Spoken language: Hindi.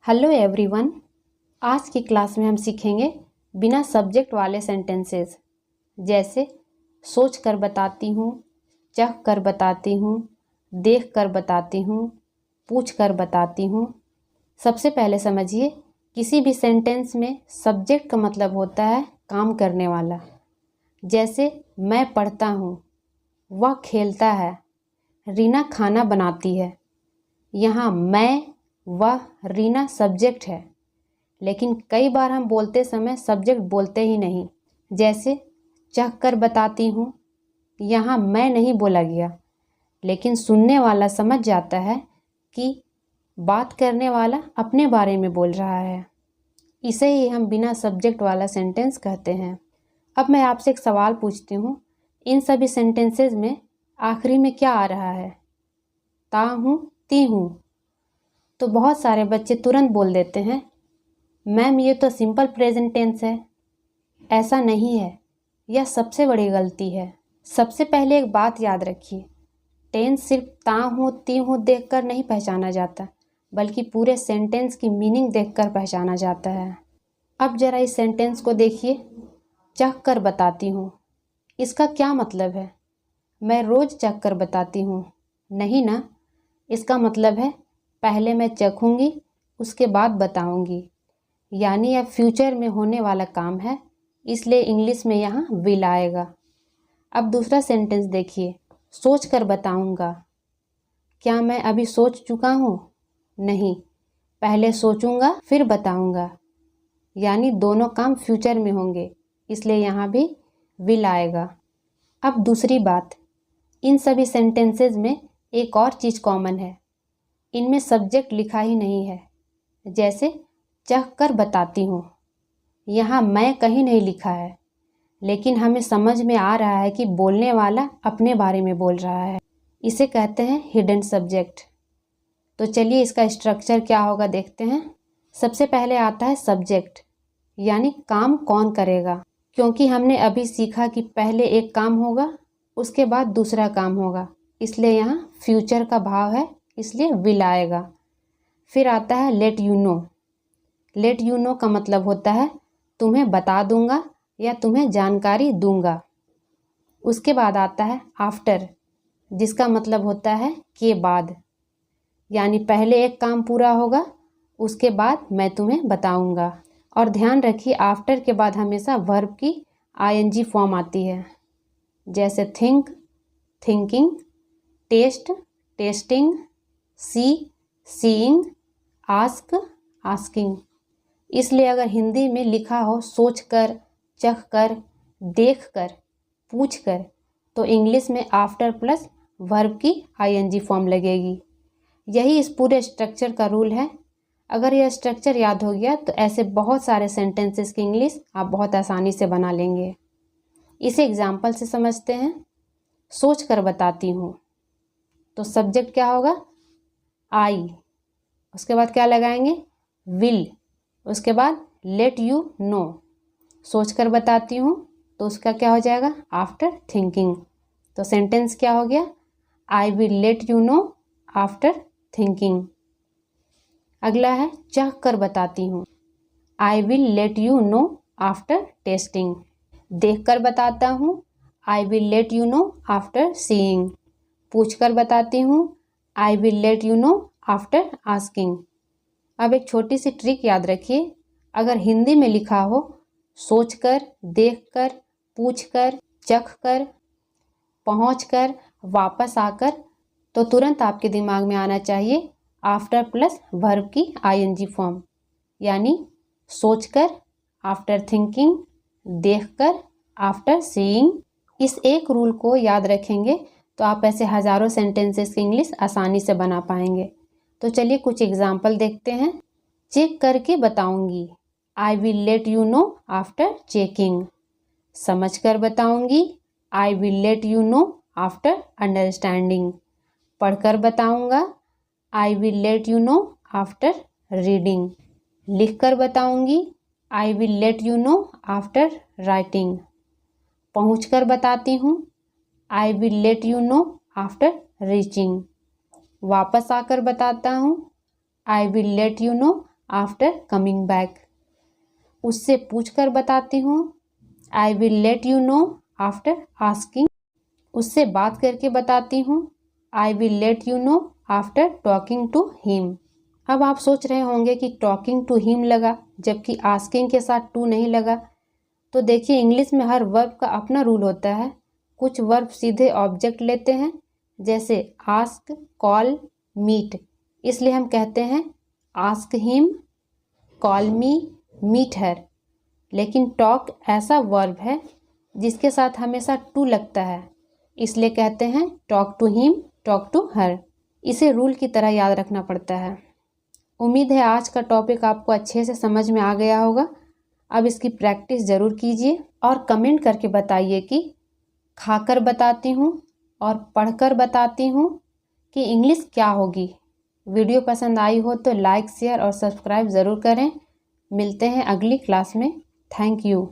Hello everyone. आज की क्लास में हम सीखेंगे बिना सब्जेक्ट वाले सेंटेंसेस, जैसे सोच कर बताती हूँ, चख कर बताती हूँ, देख कर बताती हूँ, पूछ कर बताती हूँ। सबसे पहले समझिए, किसी भी सेंटेंस में सब्जेक्ट का मतलब होता है काम करने वाला। जैसे मैं पढ़ता हूँ, वह खेलता है, रीना खाना बनाती है। यहाँ मैं, वह, रीना सब्जेक्ट है, लेकिन कई बार हम बोलते समय सब्जेक्ट बोलते ही नहीं। जैसे चख कर बताती हूँ, यहाँ मैं नहीं बोला गया, लेकिन सुनने वाला समझ जाता है कि बात करने वाला अपने बारे में बोल रहा है। इसे ही हम बिना सब्जेक्ट वाला सेंटेंस कहते हैं। अब मैं आपसे एक सवाल पूछती हूँ, इन सभी सेंटेंसेस में आखिरी में क्या आ रहा है? ता हूँ, ती हूँ। तो बहुत सारे बच्चे तुरंत बोल देते हैं, मैम ये तो सिंपल प्रेजेंट टेंस है। ऐसा नहीं है, यह सबसे बड़ी गलती है। सबसे पहले एक बात याद रखिए, टेंस सिर्फ ता हूँ ती हूँ देखकर नहीं पहचाना जाता, बल्कि पूरे सेंटेंस की मीनिंग देखकर पहचाना जाता है। अब जरा इस सेंटेंस को देखिए, चख कर बताती हूँ। इसका क्या मतलब है? मैं रोज़ चख कर बताती हूँ? नहीं ना। इसका मतलब है पहले मैं चखूँगी, उसके बाद बताऊँगी। यानी यह फ्यूचर में होने वाला काम है, इसलिए इंग्लिश में यहाँ विल आएगा। अब दूसरा सेंटेंस देखिए, सोच कर बताऊँगा। क्या मैं अभी सोच चुका हूँ? नहीं, पहले सोचूंगा फिर बताऊँगा। यानी दोनों काम फ्यूचर में होंगे, इसलिए यहाँ भी विल आएगा। अब दूसरी बात, इन सभी सेंटेंसेस में एक और चीज़ कॉमन है, इनमें सब्जेक्ट लिखा ही नहीं है। जैसे चख कर बताती हूँ, यहाँ मैं कहीं नहीं लिखा है, लेकिन हमें समझ में आ रहा है कि बोलने वाला अपने बारे में बोल रहा है। इसे कहते हैं हिडन सब्जेक्ट। तो चलिए इसका स्ट्रक्चर क्या होगा देखते हैं। सबसे पहले आता है सब्जेक्ट, यानी काम कौन करेगा। क्योंकि हमने अभी सीखा कि पहले एक काम होगा, उसके बाद दूसरा काम होगा, इसलिए यहाँ फ्यूचर का भाव है, इसलिए विल आएगा। फिर आता है late you no. Late you no का मतलब होता है तुम्हें बता दूंगा या तुम्हें जानकारी दूंगा। उसके बाद आता है आफ्टर, जिसका मतलब होता है के बाद। यानी पहले एक काम पूरा होगा, उसके बाद मैं तुम्हें बताऊंगा। और ध्यान रखिए, आफ्टर के बाद हमेशा वर्ब की आईएनजी फॉर्म आती है। जैसे थिंक, थिंकिंग, टेस्ट, टेस्टिंग, सी, सीइंग, आस्क, आस्किंग। इसलिए अगर हिंदी में लिखा हो सोच कर, चख कर, देख कर, पूछ कर, तो इंग्लिश में आफ्टर प्लस वर्ब की आईएनजी फॉर्म लगेगी। यही इस पूरे स्ट्रक्चर का रूल है। अगर यह स्ट्रक्चर याद हो गया तो ऐसे बहुत सारे सेंटेंसेस की इंग्लिश आप बहुत आसानी से बना लेंगे। इसे एग्जाम्पल से समझते हैं। सोच कर बताती हूँ, तो सब्जेक्ट क्या होगा? आई। उसके बाद क्या लगाएंगे? विल। उसके बाद लेट यू नो। सोच कर बताती हूँ, तो उसका क्या हो जाएगा? After thinking. तो सेंटेंस क्या हो गया? आई will let you know after thinking. अगला है चख कर बताती हूँ, I will let you know after testing. देख कर बताता हूँ, I will let you know after seeing. पूछ कर बताती हूँ, I will let you know after asking. अब एक छोटी सी ट्रिक याद रखिए, अगर हिंदी में लिखा हो सोच कर, देख कर, पूछ कर, चख कर, पहुँच कर, वापस आकर, तो तुरंत आपके दिमाग में आना चाहिए आफ्टर प्लस वर्ब की आईएनजी फॉर्म। यानी सोच कर आफ्टर थिंकिंग, देख कर आफ्टर सीइंग। इस एक रूल को याद रखेंगे तो आप ऐसे हज़ारों सेंटेंसेस की इंग्लिश आसानी से बना पाएंगे। तो चलिए कुछ एग्जाम्पल देखते हैं। चेक करके बताऊंगी, आई will let you know after checking. समझ कर बताऊंगी, आई will let you know after understanding. पढ़कर बताऊंगा, आई will let you know after reading. लिख कर बताऊंगी, आई will let you know after writing. पहुँच कर बताती हूँ, I will let you know after reaching. वापस आकर बताता हूँ, I will let you know after coming back. उससे पूछ कर बताती हूँ, I will let you know after asking. उससे बात करके बताती हूँ, I will let you know after talking to him. अब आप सोच रहे होंगे कि टॉकिंग टू हिम लगा जबकि आस्किंग के साथ टू नहीं लगा। तो देखिए, इंग्लिश में हर वर्ब का अपना रूल होता है। कुछ वर्ब सीधे ऑब्जेक्ट लेते हैं, जैसे आस्क, कॉल, मीट। इसलिए हम कहते हैं ask him, call me, meet her. लेकिन टॉक ऐसा वर्ब है जिसके साथ हमेशा टू लगता है, इसलिए कहते हैं talk to him, talk to her. इसे रूल की तरह याद रखना पड़ता है। उम्मीद है आज का टॉपिक आपको अच्छे से समझ में आ गया होगा। अब इसकी प्रैक्टिस ज़रूर कीजिए और कमेंट करके बताइए कि खाकर बताती हूँ और पढ़कर बताती हूँ कि इंग्लिश क्या होगी। वीडियो पसंद आई हो तो लाइक, शेयर और सब्सक्राइब ज़रूर करें। मिलते हैं अगली क्लास में। Thank you.